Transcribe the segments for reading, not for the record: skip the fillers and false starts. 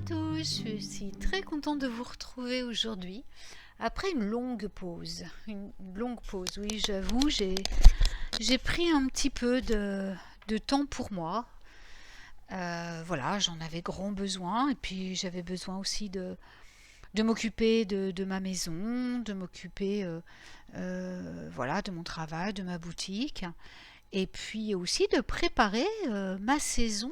tous, je suis très contente de vous retrouver aujourd'hui après une longue pause. Une longue pause, oui, j'avoue, j'ai pris un petit peu de temps pour moi. Voilà, j'en avais grand besoin et puis j'avais besoin aussi de m'occuper de ma maison, de m'occuper voilà, de mon travail, de ma boutique et puis aussi de préparer ma saison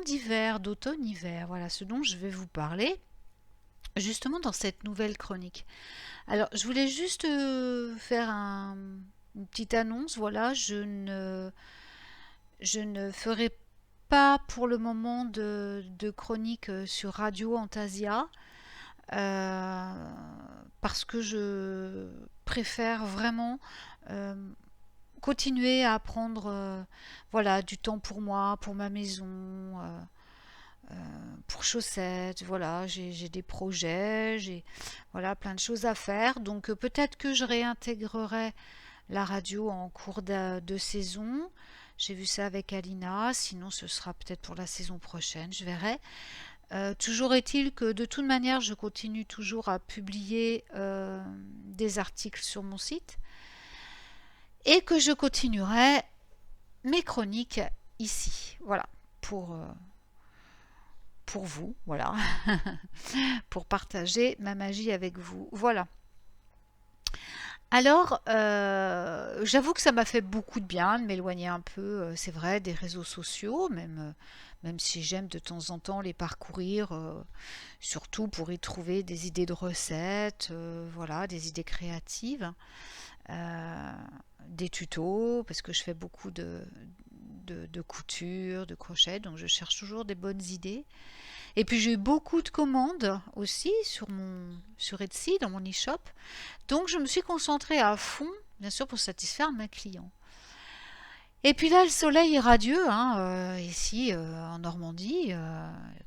d'hiver, d'automne-hiver. Voilà ce dont je vais vous parler justement dans cette nouvelle chronique. Alors, je voulais juste faire une petite annonce. Voilà, je ne ferai pas pour le moment de chronique sur Radio Antasia euh, parce que je préfère vraiment euh, continuer à prendre voilà, du temps pour moi, pour ma maison. Euh, pour chaussettes, voilà, j'ai des projets, j'ai voilà plein de choses à faire. Donc peut-être que je réintégrerai la radio en cours de saison. J'ai vu ça avec Alina, sinon ce sera peut-être pour la saison prochaine, je verrai. Toujours est-il que de toute manière, je continue toujours à publier des articles sur mon site et que je continuerai mes chroniques ici. Voilà, pour, euh, pour vous, voilà, pour partager ma magie avec vous. Voilà. Alors, j'avoue que ça m'a fait beaucoup de bien de m'éloigner un peu, c'est vrai, des réseaux sociaux, même si j'aime de temps en temps les parcourir, surtout pour y trouver des idées de recettes, voilà, des idées créatives, euh, des tutos, parce que je fais beaucoup de couture, de crochet, donc je cherche toujours des bonnes idées. Et puis j'ai eu beaucoup de commandes aussi sur Etsy, dans mon e-shop. Donc je me suis concentrée à fond, bien sûr, pour satisfaire mes clients. Et puis là, le soleil est radieux, hein, ici en Normandie,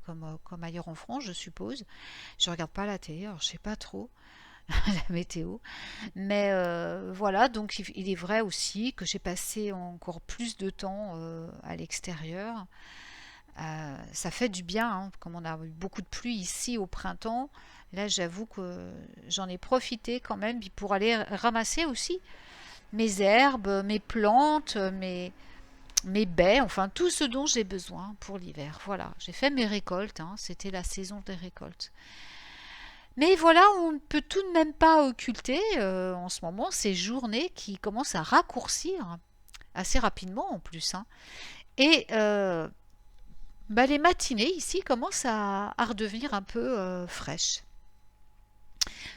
comme ailleurs en France, je suppose. Je regarde pas la télé, alors je sais pas trop la météo. Mais voilà, donc il est vrai aussi que j'ai passé encore plus de temps à l'extérieur. Ça fait du bien, hein, comme on a eu beaucoup de pluie ici au printemps. Là, j'avoue que j'en ai profité quand même pour aller ramasser aussi mes herbes, mes plantes, mes baies, enfin tout ce dont j'ai besoin pour l'hiver. Voilà, j'ai fait mes récoltes, hein, c'était la saison des récoltes. Mais voilà, on ne peut tout de même pas occulter en ce moment ces journées qui commencent à raccourcir assez rapidement en plus, hein. Et bah, les matinées ici commencent à redevenir un peu fraîches.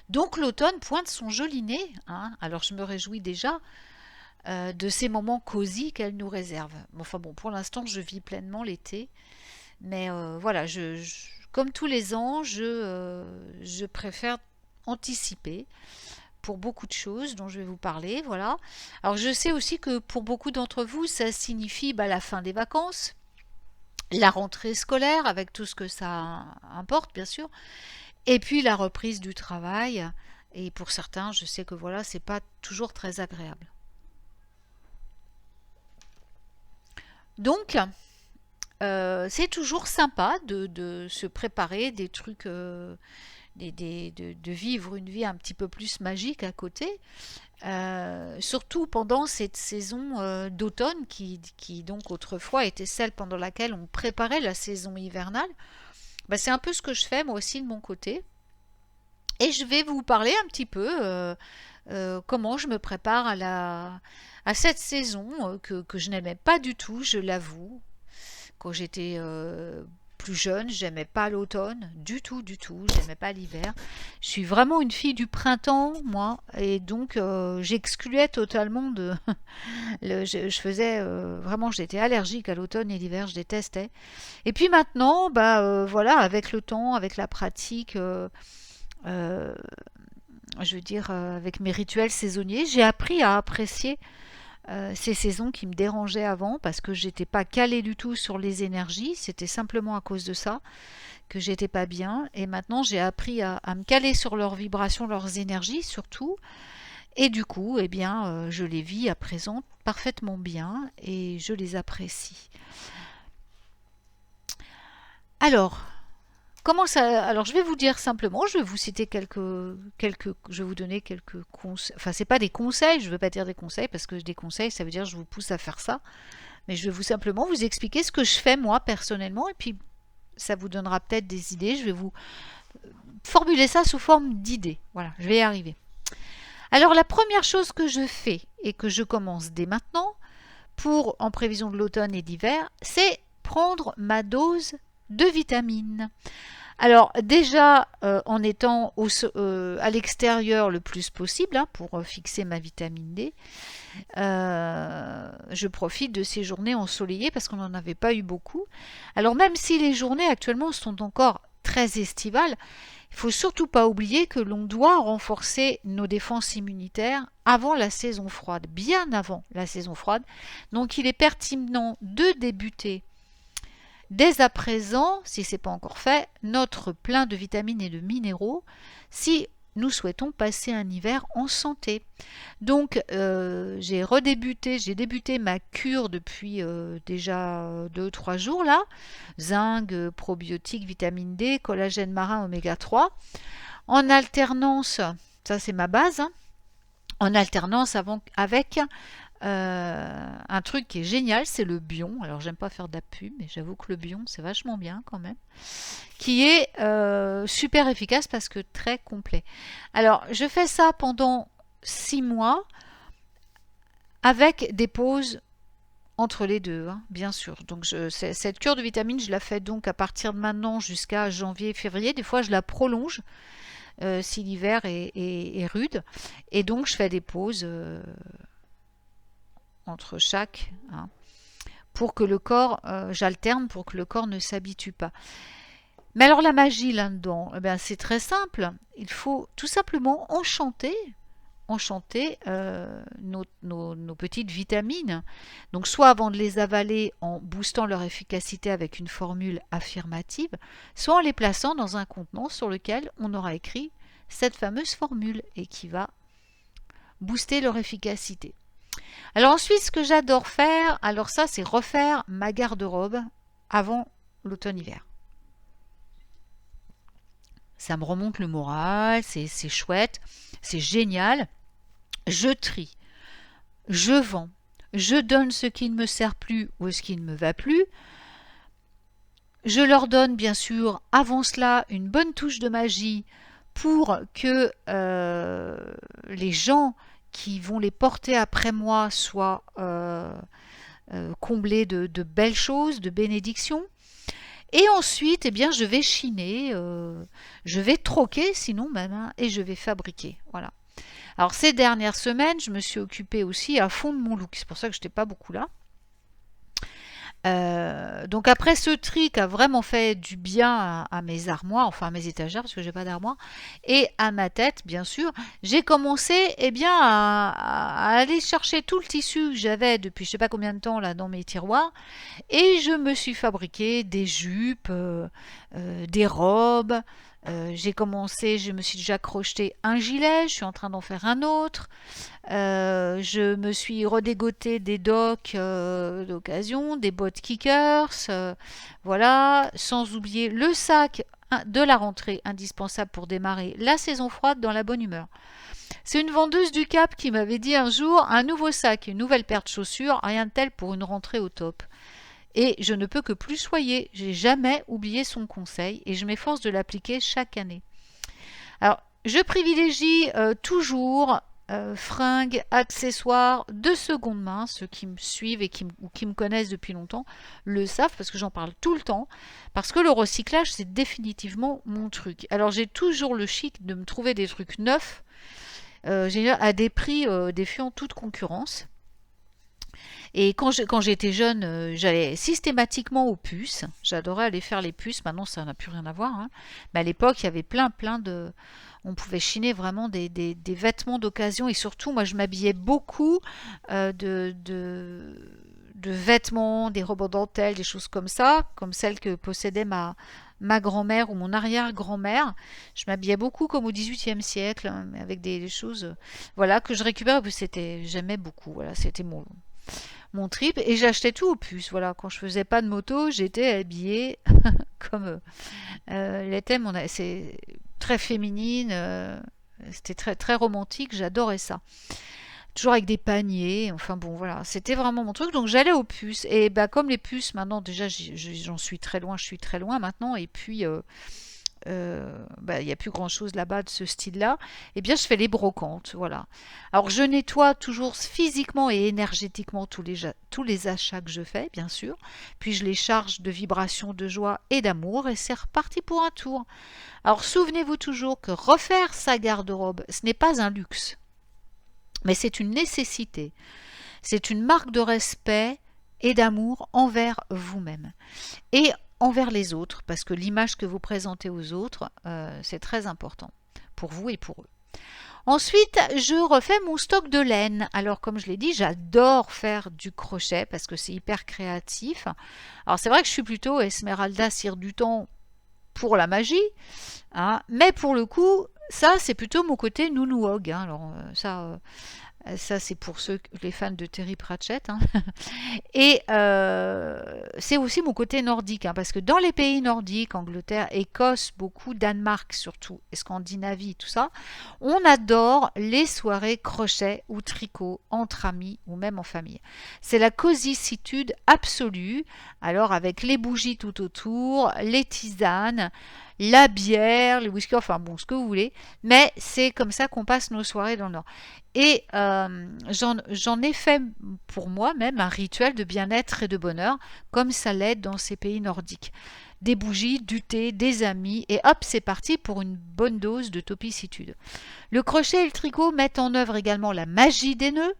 Donc l'automne pointe son joli nez, hein. Alors je me réjouis déjà de ces moments cosy qu'elle nous réserve. Enfin bon, pour l'instant je vis pleinement l'été, mais voilà, comme tous les ans, je préfère anticiper pour beaucoup de choses dont je vais vous parler. Voilà. Alors je sais aussi que pour beaucoup d'entre vous, ça signifie bah, la fin des vacances, la rentrée scolaire avec tout ce que ça importe, bien sûr, et puis la reprise du travail. Et pour certains, je sais que voilà, c'est pas toujours très agréable. Donc, c'est toujours sympa de se préparer des trucs, de vivre une vie un petit peu plus magique à côté. Surtout pendant cette saison d'automne qui donc autrefois était celle pendant laquelle on préparait la saison hivernale. Bah, c'est un peu ce que je fais moi aussi de mon côté. Et je vais vous parler un petit peu comment je me prépare à cette saison que je n'aimais pas du tout, je l'avoue. Quand j'étais plus jeune, j'aimais pas l'automne, du tout, du tout. J'aimais pas l'hiver. Je suis vraiment une fille du printemps, moi, et donc j'excluais totalement de. Je faisais vraiment, j'étais allergique à l'automne et l'hiver, je détestais. Et puis maintenant, bah voilà, avec le temps, avec la pratique. Euh, je veux dire, avec mes rituels saisonniers, j'ai appris à apprécier ces saisons qui me dérangeaient avant parce que j'étais pas calée du tout sur les énergies. C'était simplement à cause de ça que j'étais pas bien. Et maintenant, j'ai appris à me caler sur leurs vibrations, leurs énergies surtout. Et du coup, eh bien, je les vis à présent parfaitement bien et je les apprécie. Alors, comment ça... Alors, je vais vous dire simplement, je vais vous citer je vais vous donner quelques conseils. Enfin, c'est pas des conseils, je ne veux pas dire des conseils, parce que des conseils, ça veut dire que je vous pousse à faire ça. Mais je vais simplement vous expliquer ce que je fais moi personnellement, et puis ça vous donnera peut-être des idées. Je vais vous formuler ça sous forme d'idées. Voilà, je vais y arriver. Alors la première chose que je fais, et que je commence dès maintenant, en prévision de l'automne et d'hiver, c'est prendre ma dose de vitamines. Alors déjà, en étant à l'extérieur le plus possible, hein, pour fixer ma vitamine D, je profite de ces journées ensoleillées parce qu'on n'en avait pas eu beaucoup. Alors même si les journées actuellement sont encore très estivales, il ne faut surtout pas oublier que l'on doit renforcer nos défenses immunitaires avant la saison froide, bien avant la saison froide. Donc il est pertinent de débuter dès à présent, si ce n'est pas encore fait, notre plein de vitamines et de minéraux si nous souhaitons passer un hiver en santé. Donc j'ai débuté ma cure depuis déjà 2-3 jours là. Zinc, probiotiques, vitamine D, collagène marin, oméga 3. En alternance, ça c'est ma base, hein, en alternance avec un truc qui est génial, c'est le Bion. Alors j'aime pas faire de la pub, mais j'avoue que le Bion c'est vachement bien quand même. Qui est super efficace parce que très complet. Alors je fais ça pendant 6 mois avec des pauses entre les deux, hein, bien sûr. Donc cette cure de vitamines, je la fais donc à partir de maintenant jusqu'à janvier-février. Des fois je la prolonge si l'hiver est rude. Et donc je fais des pauses entre chaque, hein, pour que le corps, j'alterne pour que le corps ne s'habitue pas. Mais alors la magie là-dedans, eh bien, c'est très simple. Il faut tout simplement enchanter nos petites vitamines. Donc soit avant de les avaler en boostant leur efficacité avec une formule affirmative, soit en les plaçant dans un contenant sur lequel on aura écrit cette fameuse formule et qui va booster leur efficacité. Alors ensuite, ce que j'adore faire, alors ça, c'est refaire ma garde-robe avant l'automne-hiver. Ça me remonte le moral, c'est chouette, c'est génial. Je trie, je vends, je donne ce qui ne me sert plus ou ce qui ne me va plus. Je leur donne bien sûr avant cela une bonne touche de magie pour que les gens qui vont les porter après moi soient comblés de belles choses, de bénédictions. Et ensuite, eh bien, je vais chiner, je vais troquer sinon même, hein, et je vais fabriquer. Voilà. Alors ces dernières semaines, je me suis occupée aussi à fond de mon look. C'est pour ça que je n'étais pas beaucoup là. Donc après ce tri qui a vraiment fait du bien à mes armoires, enfin à mes étagères parce que j'ai pas d'armoire, et à ma tête bien sûr, j'ai commencé bien à aller chercher tout le tissu que j'avais depuis je sais pas combien de temps là dans mes tiroirs, et je me suis fabriqué des jupes, des robes. Je me suis déjà crocheté un gilet, je suis en train d'en faire un autre. Je me suis redégoté des docks d'occasion, des bottes kickers, voilà, sans oublier le sac de la rentrée indispensable pour démarrer la saison froide dans la bonne humeur. C'est une vendeuse du Cap qui m'avait dit un jour un nouveau sac, une nouvelle paire de chaussures, rien de tel pour une rentrée au top. Et je ne peux que plus soyer, j'ai jamais oublié son conseil et je m'efforce de l'appliquer chaque année. Alors, je privilégie toujours fringues, accessoires de seconde main. Ceux qui me suivent et ou qui me connaissent depuis longtemps le savent parce que j'en parle tout le temps. Parce que le recyclage, c'est définitivement mon truc. Alors, j'ai toujours le chic de me trouver des trucs neufs à des prix défiant toute concurrence. Et quand j'étais jeune, j'allais systématiquement aux puces. J'adorais aller faire les puces. Maintenant, ça n'a plus rien à voir, hein. Mais à l'époque, il y avait plein de... On pouvait chiner vraiment des vêtements d'occasion. Et surtout, moi, je m'habillais beaucoup de vêtements, des robes en dentelle, des choses comme ça, comme celles que possédait ma grand-mère ou mon arrière-grand-mère. Je m'habillais beaucoup comme au XVIIIe siècle, hein, avec des choses voilà, que je récupère. J'aimais beaucoup. Voilà, c'était mon trip et j'achetais tout aux puces. Voilà, quand je faisais pas de moto, j'étais habillée comme les thèmes, c'est très féminine, c'était très très romantique, j'adorais ça. Toujours avec des paniers, enfin bon voilà, c'était vraiment mon truc. Donc j'allais aux puces et bah comme les puces maintenant déjà j'en suis très loin, je suis très loin maintenant et puis bah, il n'y a plus grand chose là-bas de ce style-là, eh bien je fais les brocantes, voilà. Alors je nettoie toujours physiquement et énergétiquement tous les achats que je fais, bien sûr, puis je les charge de vibrations de joie et d'amour et c'est reparti pour un tour. Alors souvenez-vous toujours que refaire sa garde-robe, ce n'est pas un luxe, mais c'est une nécessité. C'est une marque de respect et d'amour envers vous-même et envers les autres, parce que l'image que vous présentez aux autres, c'est très important pour vous et pour eux. Ensuite, je refais mon stock de laine. Alors, comme je l'ai dit, j'adore faire du crochet parce que c'est hyper créatif. Alors, c'est vrai que je suis plutôt Esmeralda Cire du Temps pour la magie, hein, mais pour le coup, ça, c'est plutôt mon côté nounouog. Hein. Alors, ça, c'est pour les fans de Terry Pratchett. Hein. Et c'est aussi mon côté nordique, hein, parce que dans les pays nordiques, Angleterre, Écosse, beaucoup, Danemark surtout, et Scandinavie, tout ça, on adore les soirées crochet ou tricot entre amis ou même en famille. C'est la cosicitude absolue, alors avec les bougies tout autour, les tisanes, la bière, les whisky, enfin bon, ce que vous voulez, mais c'est comme ça qu'on passe nos soirées dans le Nord. Et j'en ai fait pour moi même un rituel de bien-être et de bonheur, comme ça l'aide dans ces pays nordiques. Des bougies, du thé, des amis, et hop, c'est parti pour une bonne dose de topicitude. Le crochet et le tricot mettent en œuvre également la magie des nœuds.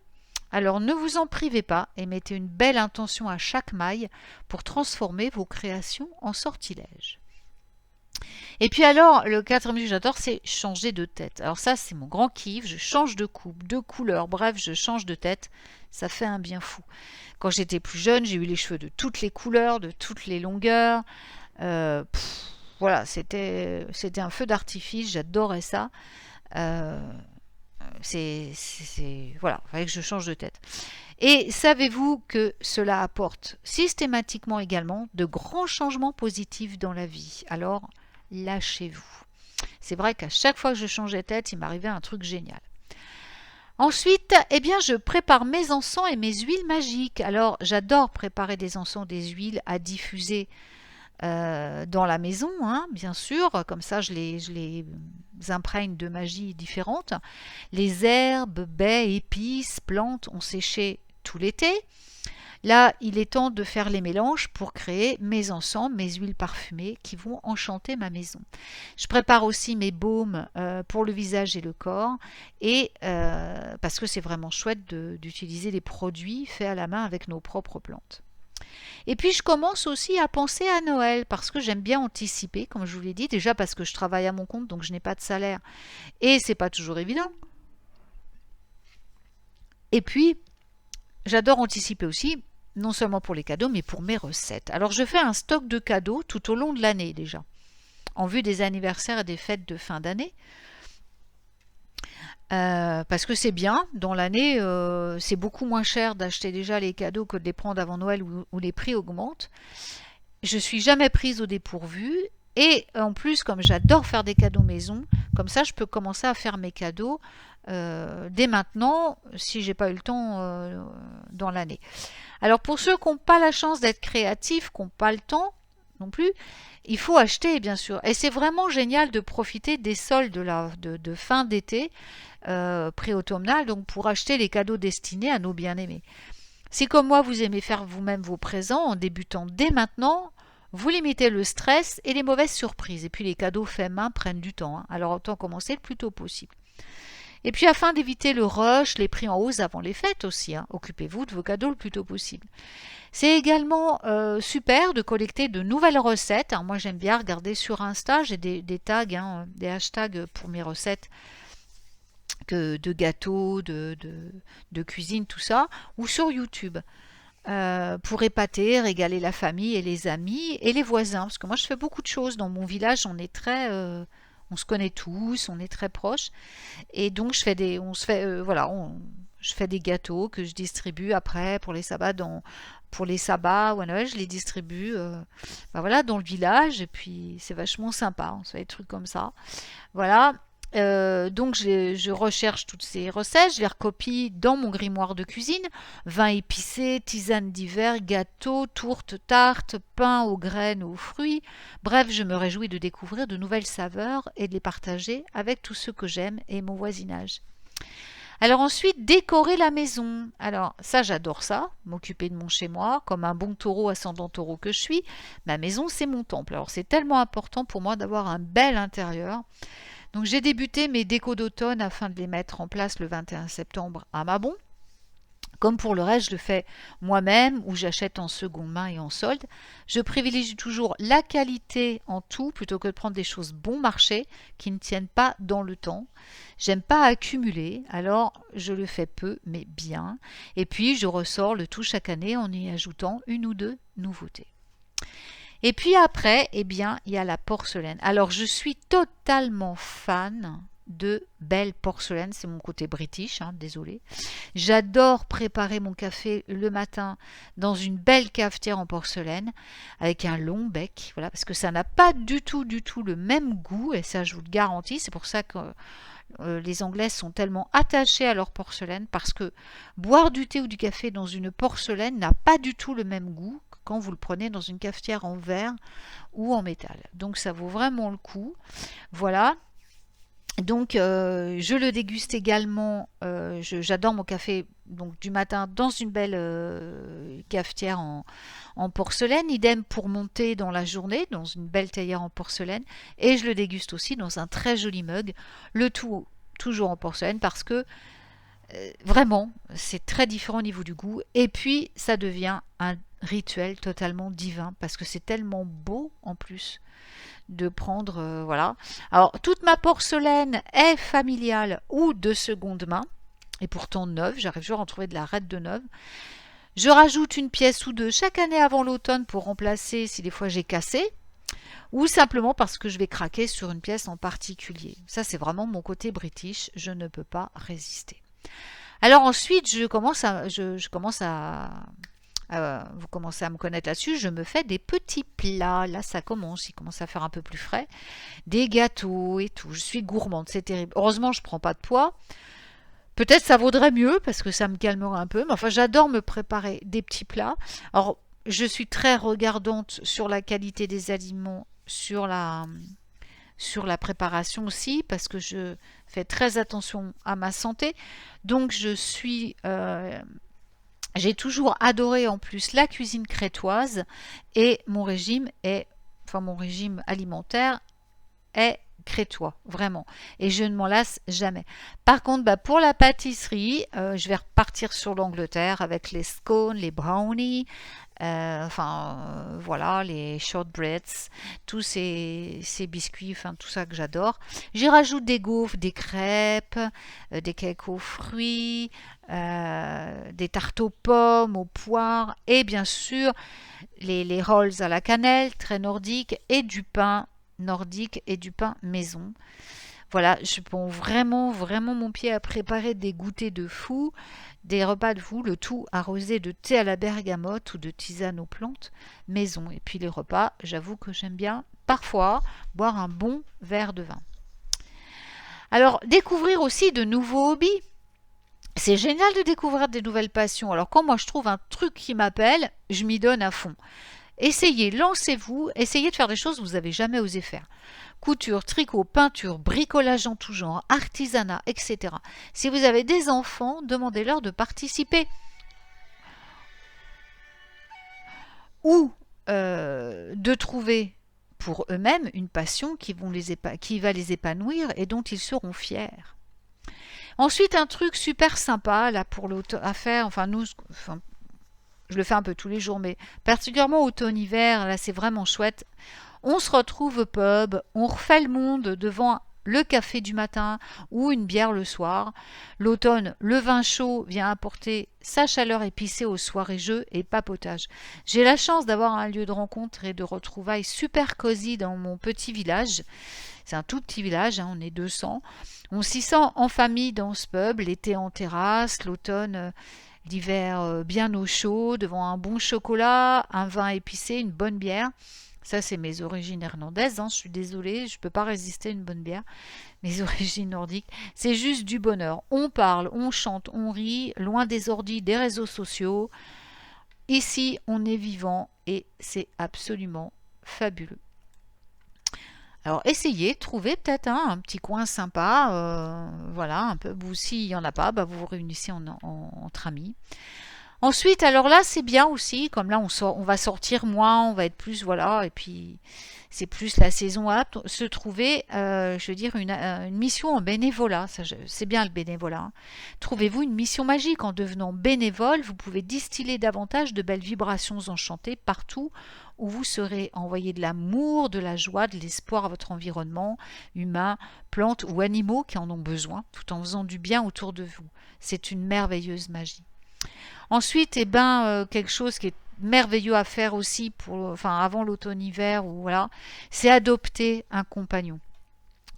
Alors ne vous en privez pas et mettez une belle intention à chaque maille pour transformer vos créations en sortilèges. Et puis alors, le quatrième que j'adore, c'est changer de tête. Alors ça, c'est mon grand kiff. Je change de coupe, de couleur, bref, je change de tête. Ça fait un bien fou. Quand j'étais plus jeune, j'ai eu les cheveux de toutes les couleurs, de toutes les longueurs. Voilà, c'était un feu d'artifice. J'adorais ça. Euh, voilà, il fallait que je change de tête. Et savez-vous que cela apporte systématiquement également de grands changements positifs dans la vie. Alors, lâchez-vous. C'est vrai qu'à chaque fois que je changeais de tête, il m'arrivait un truc génial. Ensuite, eh bien, je prépare mes encens et mes huiles magiques. Alors, j'adore préparer des encens, des huiles à diffuser dans la maison, hein, bien sûr. Comme ça, je les imprègne de magie différente. Les herbes, baies, épices, plantes ont séché tout l'été. Là, il est temps de faire les mélanges pour créer mes encens, mes huiles parfumées qui vont enchanter ma maison. Je prépare aussi mes baumes pour le visage et le corps et parce que c'est vraiment chouette d'utiliser des produits faits à la main avec nos propres plantes. Et puis je commence aussi à penser à Noël parce que j'aime bien anticiper, comme je vous l'ai dit, déjà parce que je travaille à mon compte donc je n'ai pas de salaire et c'est pas toujours évident. Et puis j'adore anticiper aussi, non seulement pour les cadeaux, mais pour mes recettes. Alors je fais un stock de cadeaux tout au long de l'année déjà, en vue des anniversaires et des fêtes de fin d'année. Parce que c'est bien, dans l'année, c'est beaucoup moins cher d'acheter déjà les cadeaux que de les prendre avant Noël où les prix augmentent. Je suis jamais prise au dépourvu. Et en plus, comme j'adore faire des cadeaux maison, comme ça je peux commencer à faire mes cadeaux dès maintenant, si j'ai pas eu le temps dans l'année. Alors pour ceux qui n'ont pas la chance d'être créatifs, qui n'ont pas le temps non plus, il faut acheter bien sûr. Et c'est vraiment génial de profiter des soldes de fin d'été pré-automnal, donc pour acheter les cadeaux destinés à nos bien-aimés. Si comme moi vous aimez faire vous-même vos présents en débutant dès maintenant, vous limitez le stress et les mauvaises surprises. Et puis les cadeaux faits main prennent du temps, hein. Alors autant commencer le plus tôt possible. Et puis afin d'éviter le rush, les prix en hausse avant les fêtes aussi, hein, occupez-vous de vos cadeaux le plus tôt possible. C'est également super de collecter de nouvelles recettes. Alors moi j'aime bien regarder sur Insta, j'ai des tags, hein, des hashtags pour mes recettes de gâteaux, de cuisine, tout ça, ou sur YouTube. Pour épater, régaler la famille et les amis et les voisins. Parce que moi, je fais beaucoup de choses. Dans mon village, on est très... on se connaît tous, on est très proches. Et donc, voilà, Je fais des gâteaux que je distribue après pour les sabbats pour les sabbats ou à Noël, je les distribue ben voilà, dans le village et puis c'est vachement sympa. On fait des trucs comme ça. Voilà. Donc je recherche toutes ces recettes, je les recopie dans mon grimoire de cuisine. Vin épicé, tisane d'hiver, gâteaux, tourtes, tartes, pain aux graines, aux fruits. Bref, je me réjouis de découvrir de nouvelles saveurs et de les partager avec tous ceux que j'aime et mon voisinage. Alors ensuite, décorer la maison. Alors ça, j'adore ça, m'occuper de mon chez-moi, comme un bon taureau ascendant taureau que je suis. Ma maison, c'est mon temple. Alors c'est tellement important pour moi d'avoir un bel intérieur. Donc j'ai débuté mes décos d'automne afin de les mettre en place le 21 septembre à Mabon. Comme pour le reste, je le fais moi-même ou j'achète en seconde main et en solde. Je privilégie toujours la qualité en tout plutôt que de prendre des choses bon marché qui ne tiennent pas dans le temps. J'aime pas accumuler, alors je le fais peu mais bien. Et puis je ressors le tout chaque année en y ajoutant une ou deux nouveautés. Et puis après, eh bien, il y a la porcelaine. Alors je suis totalement fan de belle porcelaine, c'est mon côté british, hein, désolé. J'adore préparer mon café le matin dans une belle cafetière en porcelaine avec un long bec, voilà, parce que ça n'a pas du tout le même goût et ça je vous le garantis. C'est pour ça que les Anglaises sont tellement attachées à leur porcelaine parce que boire du thé ou du café dans une porcelaine n'a pas du tout le même goût que quand vous le prenez dans une cafetière en verre ou en métal. Donc ça vaut vraiment le coup. Voilà. Donc je le déguste également, j'adore mon café donc du matin dans une belle cafetière en porcelaine, idem pour mon thé dans la journée dans une belle théière en porcelaine et je le déguste aussi dans un très joli mug, le tout toujours en porcelaine parce que vraiment c'est très différent au niveau du goût et puis ça devient un rituel totalement divin parce que c'est tellement beau en plus de prendre, voilà. Alors, toute ma porcelaine est familiale ou de seconde main, et pourtant neuve, j'arrive toujours à en trouver de la raide de neuve. Je rajoute une pièce ou deux chaque année avant l'automne pour remplacer si des fois j'ai cassé, ou simplement parce que je vais craquer sur une pièce en particulier. Ça, c'est vraiment mon côté british, je ne peux pas résister. Alors ensuite, je commence à vous commencez à me connaître là-dessus, je me fais des petits plats. Là, ça commence, il commence à faire un peu plus frais. Des gâteaux et tout. Je suis gourmande, c'est terrible. Heureusement, je ne prends pas de poids. Peut-être ça vaudrait mieux parce que ça me calmerait un peu. Mais enfin, j'adore me préparer des petits plats. Alors, je suis très regardante sur la qualité des aliments, sur la préparation aussi, parce que je fais très attention à ma santé. Donc, j'ai toujours adoré en plus la cuisine crétoise et mon régime alimentaire est crétois, vraiment. Et je ne m'en lasse jamais. Par contre, pour la pâtisserie, je vais repartir sur l'Angleterre avec les scones, les brownies, voilà, les shortbreads, tous ces biscuits, enfin tout ça que j'adore. J'y rajoute des gaufres, des crêpes, des cakes aux fruits, des tartes aux pommes, aux poires, et bien sûr les rolls à la cannelle, très nordiques, et du pain nordique et du pain maison. Voilà, je prends vraiment mon pied à préparer des goûters de fou, des repas de fou, le tout arrosé de thé à la bergamote ou de tisane aux plantes maison. Et puis les repas, j'avoue que j'aime bien parfois boire un bon verre de vin. Alors, découvrir aussi de nouveaux hobbies. C'est génial de découvrir des nouvelles passions. Alors quand moi je trouve un truc qui m'appelle, je m'y donne à fond. Essayez, lancez-vous, essayez de faire des choses que vous n'avez jamais osé faire. Couture, tricot, peinture, bricolage en tout genre, artisanat, etc. Si vous avez des enfants, demandez-leur de participer. Ou de trouver pour eux-mêmes une passion qui va les épanouir et dont ils seront fiers. Ensuite, un truc super sympa là pour à faire, je le fais un peu tous les jours, mais particulièrement automne-hiver, là c'est vraiment chouette. On se retrouve au pub, on refait le monde devant le café du matin ou une bière le soir. L'automne, le vin chaud vient apporter sa chaleur épicée aux soirées jeux et papotage. J'ai la chance d'avoir un lieu de rencontre et de retrouvailles super cosy dans mon petit village. C'est un tout petit village, on est 200. On s'y sent en famille dans ce pub, l'été en terrasse, l'automne, l'hiver bien au chaud, devant un bon chocolat, un vin épicé, une bonne bière. Ça, c'est mes origines irlandaises, hein, je suis désolée, je ne peux pas résister à une bonne bière. Mes origines nordiques, c'est juste du bonheur. On parle, on chante, on rit, loin des ordis, des réseaux sociaux. Ici, on est vivant et c'est absolument fabuleux. Alors essayez, trouvez peut-être un petit coin sympa, voilà, un peu. Vous, s'il n'y en a pas, bah, vous vous réunissez entre amis. Ensuite, alors là, c'est bien aussi, comme là, on va sortir moins, on va être plus, voilà, et puis c'est plus la saison à se trouver, je veux dire, une mission en bénévolat. C'est bien le bénévolat, hein. Trouvez-vous une mission magique. En devenant bénévole, vous pouvez distiller davantage de belles vibrations enchantées partout où vous serez. Envoyer de l'amour, de la joie, de l'espoir à votre environnement, humain, plantes ou animaux qui en ont besoin, tout en faisant du bien autour de vous. C'est une merveilleuse magie. Ensuite, eh ben, quelque chose qui est merveilleux à faire aussi enfin, avant l'automne-hiver, ou voilà, c'est adopter un compagnon.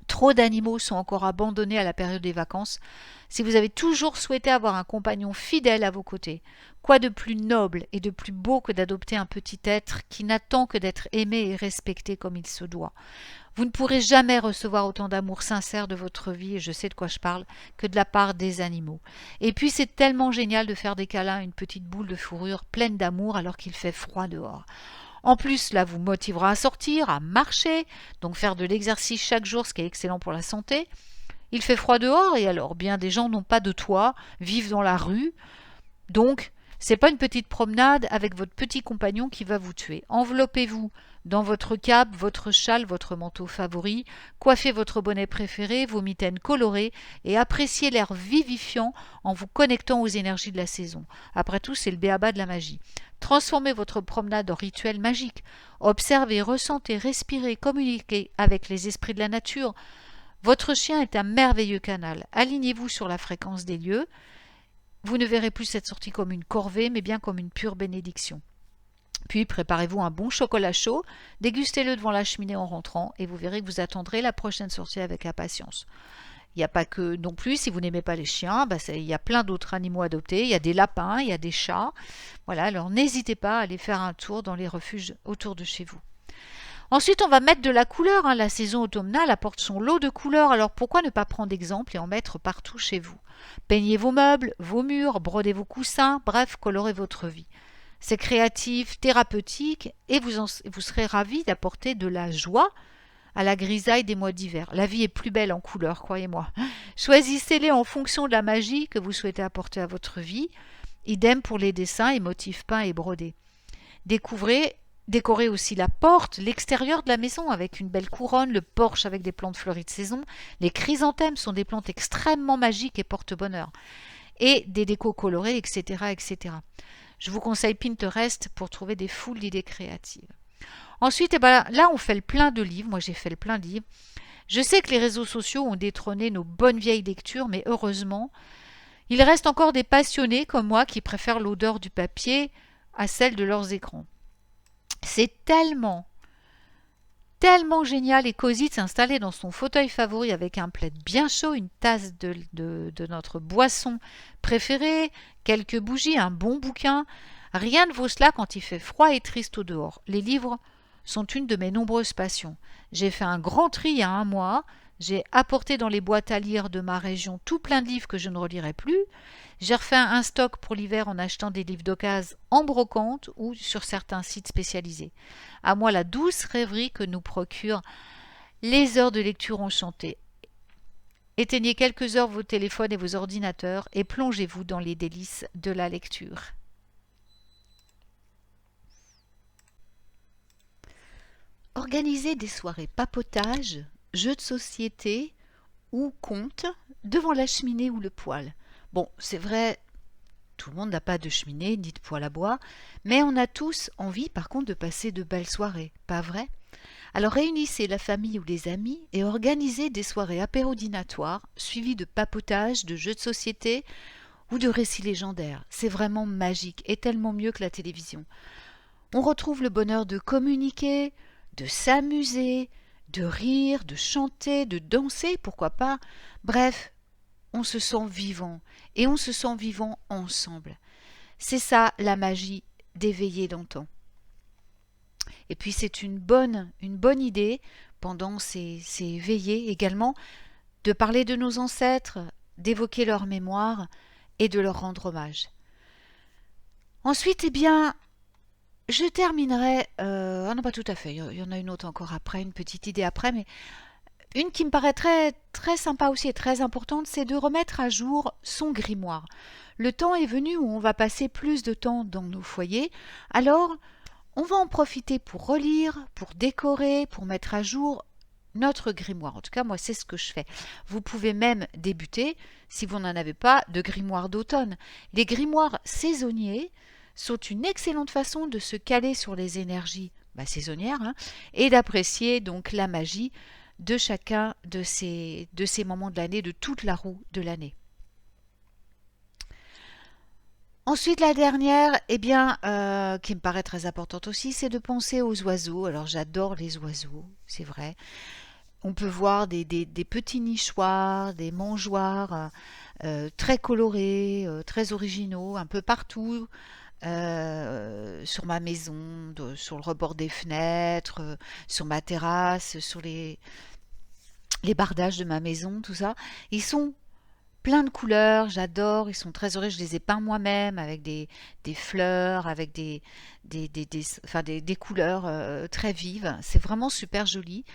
Trop d'animaux sont encore abandonnés à la période des vacances. Si vous avez toujours souhaité avoir un compagnon fidèle à vos côtés, quoi de plus noble et de plus beau que d'adopter un petit être qui n'attend que d'être aimé et respecté comme il se doit. Vous ne pourrez jamais recevoir autant d'amour sincère de votre vie, et je sais de quoi je parle, que de la part des animaux. Et puis c'est tellement génial de faire des câlins à une petite boule de fourrure pleine d'amour alors qu'il fait froid dehors. En plus, cela vous motivera à sortir, à marcher, donc faire de l'exercice chaque jour, ce qui est excellent pour la santé. Il fait froid dehors et alors bien des gens n'ont pas de toit, vivent dans la rue, donc c'est pas une petite promenade avec votre petit compagnon qui va vous tuer. Enveloppez-vous dans votre cape, votre châle, votre manteau favori, coiffez votre bonnet préféré, vos mitaines colorées et appréciez l'air vivifiant en vous connectant aux énergies de la saison. Après tout, c'est le b.a.-ba de la magie. Transformez votre promenade en rituel magique. Observez, ressentez, respirez, communiquez avec les esprits de la nature. Votre chien est un merveilleux canal. Alignez-vous sur la fréquence des lieux. Vous ne verrez plus cette sortie comme une corvée, mais bien comme une pure bénédiction. Puis préparez-vous un bon chocolat chaud, dégustez-le devant la cheminée en rentrant et vous verrez que vous attendrez la prochaine sortie avec impatience. Il n'y a pas que non plus, si vous n'aimez pas les chiens, il y a plein d'autres animaux adoptés, il y a des lapins, il y a des chats. Voilà, alors n'hésitez pas à aller faire un tour dans les refuges autour de chez vous. Ensuite, on va mettre de la couleur, hein. La saison automnale apporte son lot de couleurs, alors pourquoi ne pas prendre exemple et en mettre partout chez vous? Peignez vos meubles, vos murs, brodez vos coussins, bref, colorez votre vie. C'est créatif, thérapeutique et vous serez ravis d'apporter de la joie à la grisaille des mois d'hiver. La vie est plus belle en couleurs, croyez-moi. Choisissez-les en fonction de la magie que vous souhaitez apporter à votre vie. Idem pour les dessins et motifs peints et brodés. Décorez aussi la porte, l'extérieur de la maison avec une belle couronne, le porche avec des plantes fleuries de saison. Les chrysanthèmes sont des plantes extrêmement magiques et porte-bonheur. Et des décos colorés, etc., etc. Je vous conseille Pinterest pour trouver des foules d'idées créatives. Ensuite, là, on fait le plein de livres. Moi, j'ai fait le plein de livres. Je sais que les réseaux sociaux ont détrôné nos bonnes vieilles lectures, mais heureusement, il reste encore des passionnés comme moi qui préfèrent l'odeur du papier à celle de leurs écrans. C'est tellement génial et cosy de s'installer dans son fauteuil favori avec un plaid bien chaud, une tasse de notre boisson préférée, quelques bougies, un bon bouquin. Rien ne vaut cela quand il fait froid et triste au dehors. Les livres sont une de mes nombreuses passions. J'ai fait un grand tri il y a un mois. J'ai apporté dans les boîtes à lire de ma région tout plein de livres que je ne relirai plus. J'ai refait un stock pour l'hiver en achetant des livres d'occasion en brocante ou sur certains sites spécialisés. À moi la douce rêverie que nous procurent les heures de lecture enchantées. Éteignez quelques heures vos téléphones et vos ordinateurs et plongez-vous dans les délices de la lecture. Organisez des soirées papotage, jeux de société ou contes devant la cheminée ou le poêle. Bon, c'est vrai, tout le monde n'a pas de cheminée ni de poêle à bois, mais on a tous envie par contre de passer de belles soirées, pas vrai? Alors réunissez la famille ou les amis et organisez des soirées apérodinatoires suivies de papotage, de jeux de société ou de récits légendaires. C'est vraiment magique et tellement mieux que la télévision. On retrouve le bonheur de communiquer, de s'amuser, de rire, de chanter, de danser, pourquoi pas. Bref, on se sent vivant et on se sent vivant ensemble. C'est ça la magie d'éveiller d'antan. Et puis c'est une bonne idée pendant ces veillées également de parler de nos ancêtres, d'évoquer leur mémoire et de leur rendre hommage. Ensuite, eh bien, je terminerai. Ah non, pas tout à fait. Il y en a une autre encore après, une petite idée après, mais une qui me paraît très, très sympa aussi et très importante, c'est de remettre à jour son grimoire. Le temps est venu où on va passer plus de temps dans nos foyers, alors on va en profiter pour relire, pour décorer, pour mettre à jour notre grimoire. En tout cas, moi, c'est ce que je fais. Vous pouvez même débuter, si vous n'en avez pas, de grimoire d'automne. Les grimoires saisonniers sont une excellente façon de se caler sur les énergies saisonnières et d'apprécier donc la magie de chacun de ces moments de l'année, de toute la roue de l'année. Ensuite, la dernière, qui me paraît très importante aussi, c'est de penser aux oiseaux. Alors, j'adore les oiseaux, c'est vrai. On peut voir des petits nichoirs, des mangeoires très colorés, très originaux, un peu partout sur ma maison, sur le rebord des fenêtres, sur ma terrasse, sur les bardages de ma maison, tout ça. Ils sont plein de couleurs, j'adore, ils sont très heureux, je les ai peints moi-même avec des fleurs, avec des couleurs très vives, c'est vraiment super joli.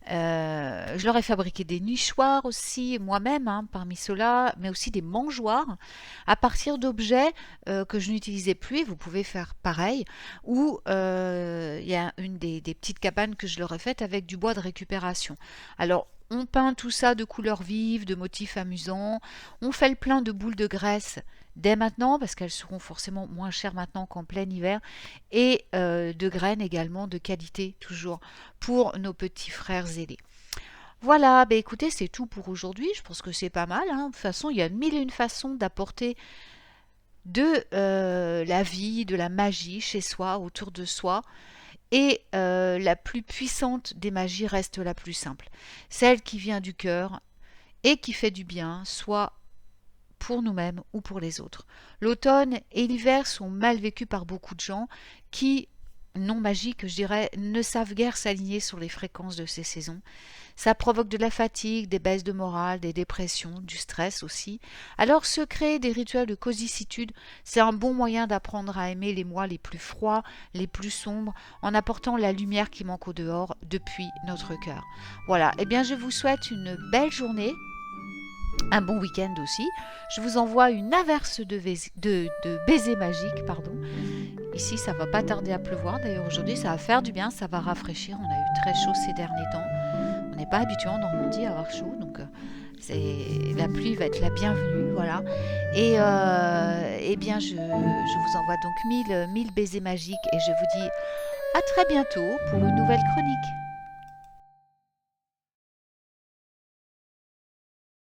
Je leur ai fabriqué des nichoirs aussi moi-même, parmi ceux-là, mais aussi des mangeoires à partir d'objets que je n'utilisais plus, et vous pouvez faire pareil, ou il y a une des petites cabanes que je leur ai faites avec du bois de récupération. Alors, on peint tout ça de couleurs vives, de motifs amusants. On fait le plein de boules de graisse dès maintenant, parce qu'elles seront forcément moins chères maintenant qu'en plein hiver. Et de graines également de qualité, toujours, pour nos petits frères aînés. Voilà, écoutez, c'est tout pour aujourd'hui. Je pense que c'est pas mal. De toute façon, il y a mille et une façons d'apporter de la vie, de la magie chez soi, autour de soi. Et la plus puissante des magies reste la plus simple, celle qui vient du cœur et qui fait du bien, soit pour nous-mêmes ou pour les autres. L'automne et l'hiver sont mal vécus par beaucoup de gens qui, non magiques je dirais, ne savent guère s'aligner sur les fréquences de ces saisons. Ça provoque de la fatigue, des baisses de morale, des dépressions, du stress aussi. Alors se créer des rituels de cosicitude, c'est un bon moyen d'apprendre à aimer les mois les plus froids, les plus sombres, en apportant la lumière qui manque au dehors depuis notre cœur. Voilà, je vous souhaite une belle journée, un bon week-end aussi. Je vous envoie une averse de baisers magiques, pardon. Ici, ça va pas tarder à pleuvoir. D'ailleurs, aujourd'hui, ça va faire du bien, ça va rafraîchir. On a eu très chaud ces derniers temps. On n'est pas habitué en Normandie à avoir chaud, donc la pluie va être la bienvenue, voilà. Et je vous envoie donc mille baisers magiques et je vous dis à très bientôt pour une nouvelle chronique.